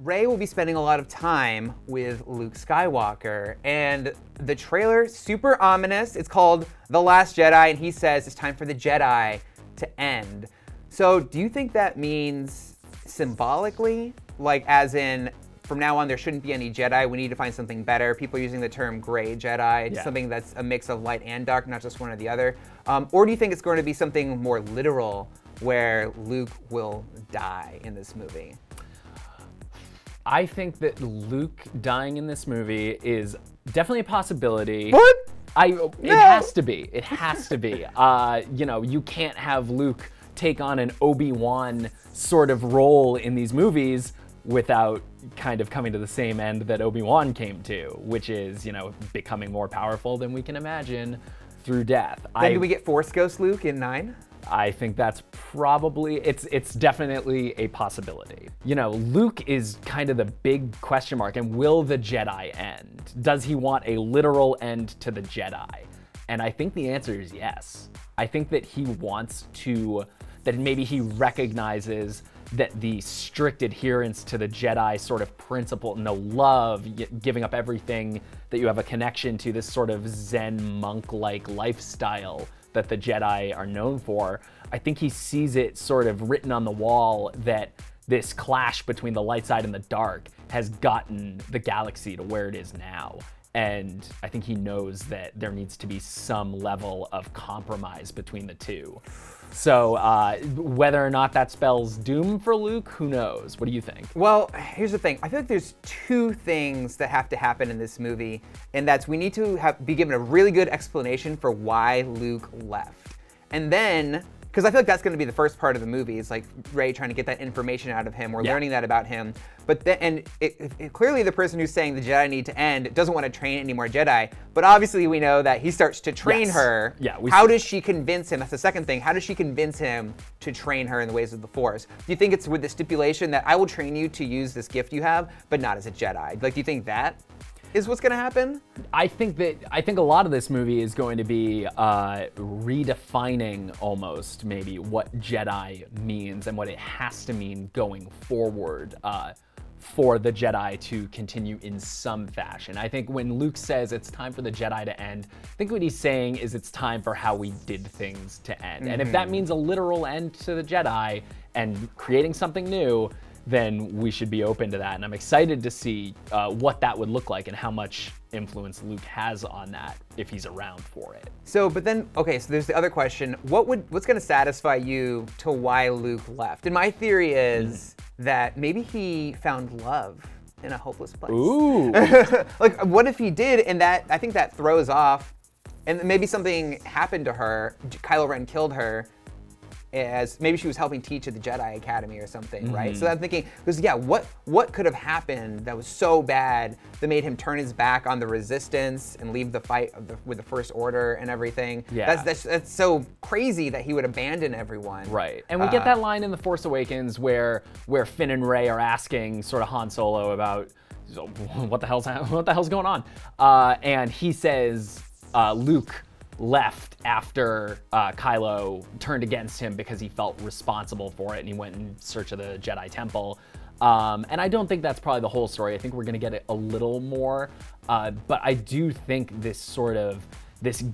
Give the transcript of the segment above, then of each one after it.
Rey will be spending a lot of time with Luke Skywalker, and the trailer, super ominous. It's called The Last Jedi, and he says it's time for the Jedi to end. So do you think that means symbolically, like as in from now on there shouldn't be any Jedi, we need to find something better? People are using the term gray Jedi, something that's a mix of light and dark, not just one or the other. Or do you think it's going to be something more literal where Luke will die in this movie? I think that Luke dying in this movie is definitely a possibility. What? It has to be. It has to be. You know, you can't have Luke take on an Obi-Wan sort of role in these movies without kind of coming to the same end that Obi-Wan came to, which is, you know, becoming more powerful than we can imagine through death. Then do we get Force Ghost Luke in 9? I think that's probably, it's definitely a possibility. You know, Luke is kind of the big question mark, and will the Jedi end? Does he want a literal end to the Jedi? And I think the answer is yes. I think that he wants to, that maybe he recognizes that the strict adherence to the Jedi sort of principle, no love, giving up everything that you have a connection to, this sort of Zen monk-like lifestyle that the Jedi are known for. I think he sees it sort of written on the wall that this clash between the light side and the dark has gotten the galaxy to where it is now. And I think he knows that there needs to be some level of compromise between the two. So whether or not that spells doom for Luke, who knows? What do you think? Well, here's the thing. I feel like there's two things that have to happen in this movie, and that's we need to be given a really good explanation for why Luke left. And then, because I feel like that's going to be the first part of the movie, is like Rey trying to get that information out of him. We're learning that about him. But then, and clearly the person who's saying the Jedi need to end doesn't want to train any more Jedi. But obviously we know that he starts to train her. Yeah, how does she convince him? That's the second thing. How does she convince him to train her in the ways of the Force? Do you think it's with the stipulation that I will train you to use this gift you have, but not as a Jedi? Like, do you think that is what's going to happen? I think a lot of this movie is going to be redefining almost maybe what Jedi means and what it has to mean going forward for the Jedi to continue in some fashion. I think when Luke says it's time for the Jedi to end, I think what he's saying is it's time for how we did things to end. And if that means a literal end to the Jedi and creating something new, then we should be open to that. And I'm excited to see what that would look like and how much influence Luke has on that if he's around for it. So, but then, okay, so there's the other question. What's gonna satisfy you to why Luke left? And my theory is that maybe he found love in a hopeless place. Ooh. Like, what if he did, and that, I think that throws off, and maybe something happened to her, Kylo Ren killed her, as maybe she was helping teach at the Jedi Academy or something, right? So I'm thinking, because yeah, what could have happened that was so bad that made him turn his back on the Resistance and leave the fight with the First Order and everything? Yeah. That's so crazy that he would abandon everyone. Right, and we get that line in The Force Awakens where Finn and Rey are asking sort of Han Solo about what the hell's going on, and he says Luke left after Kylo turned against him because he felt responsible for it and he went in search of the Jedi Temple. And I don't think that's probably the whole story. I think we're gonna get it a little more, but I do think this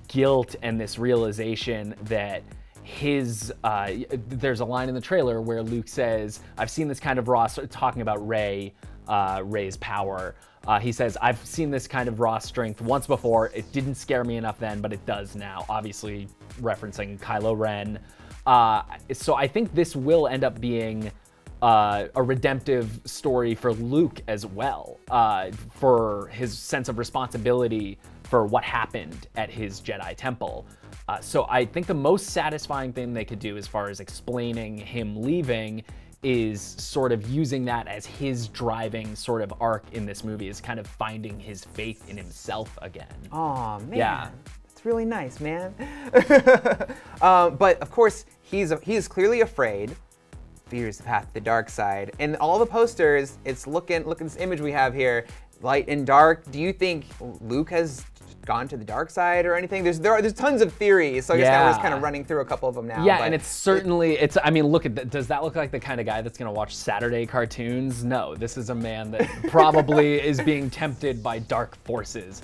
guilt and this realization that there's a line in the trailer where Luke says, I've seen this kind of raw, talking about Rey's power. He says, I've seen this kind of raw strength once before. It didn't scare me enough then, but it does now. Obviously referencing Kylo Ren. So I think this will end up being a redemptive story for Luke as well, for his sense of responsibility for what happened at his Jedi Temple. So I think the most satisfying thing they could do as far as explaining him leaving is sort of using that as his driving sort of arc in this movie, is kind of finding his faith in himself again. Oh man, yeah. That's really nice, man. But of course, he is clearly afraid. Fears the path to the dark side. And all the posters, it's look at this image we have here, light and dark. Do you think Luke has gone to the dark side or anything? There's tons of theories, so I guess now we're just kind of running through a couple of them now. Yeah, and it's certainly, I mean, look at that. Does that look like the kind of guy that's going to watch Saturday cartoons? No, this is a man that probably is being tempted by dark forces.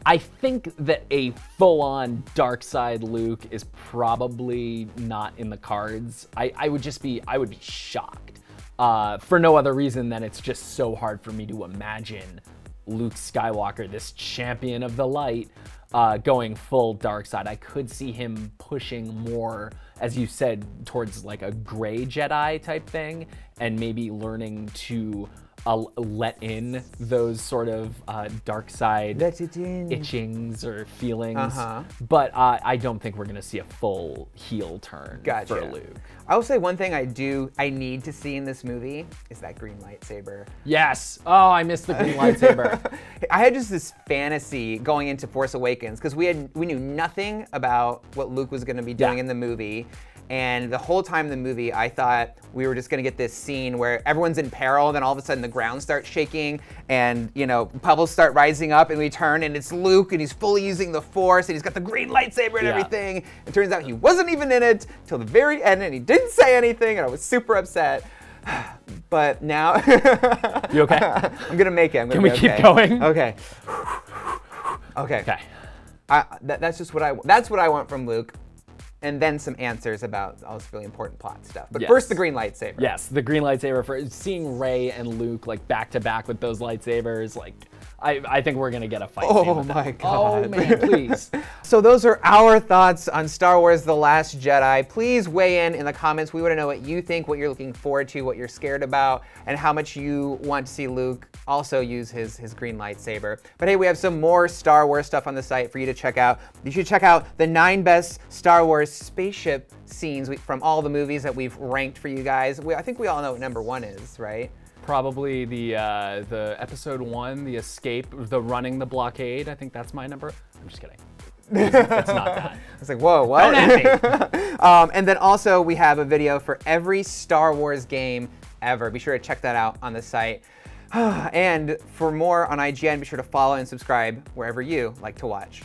I think that a full-on dark side Luke is probably not in the cards. I would be shocked. For no other reason than it's just so hard for me to imagine Luke Skywalker, this champion of the light, going full dark side. I could see him pushing more, as you said, towards like a gray Jedi type thing, and maybe learning to let in those sort of dark side itchings or feelings. But I don't think we're gonna see a full heel turn for Luke. I will say one thing I need to see in this movie is that green lightsaber. Yes. Oh, I missed the green lightsaber. I had just this fantasy going into Force Awakens because we knew nothing about what Luke was gonna be doing in the movie. And the whole time in the movie, I thought we were just gonna get this scene where everyone's in peril, and then all of a sudden the ground starts shaking, and bubbles start rising up, and we turn, and it's Luke, and he's fully using the Force, and he's got the green lightsaber and everything. It turns out he wasn't even in it till the very end, and he didn't say anything, and I was super upset. But now, you okay? I'm gonna make it. Can we keep going? Okay. Okay. Okay. That's what I want from Luke. And then some answers about all this really important plot stuff. But first, the green lightsaber. Yes, the green lightsaber. For seeing Rey and Luke like back to back with those lightsabers, like I think we're gonna get a fight. Oh my God! Oh man, please. So those are our thoughts on Star Wars: The Last Jedi. Please weigh in the comments. We want to know what you think, what you're looking forward to, what you're scared about, and how much you want to see Luke also use his green lightsaber. But hey, we have some more Star Wars stuff on the site for you to check out. You should check out the 9 best Star Wars spaceship scenes from all the movies that we've ranked for you guys. I think we all know what number 1 is, right? Probably the episode 1, the escape, the running the blockade. I think that's my number. I'm just kidding. It's not that. I was like, whoa, what? Don't at me. And then also we have a video for every Star Wars game ever. Be sure to check that out on the site. And for more on IGN, be sure to follow and subscribe wherever you like to watch.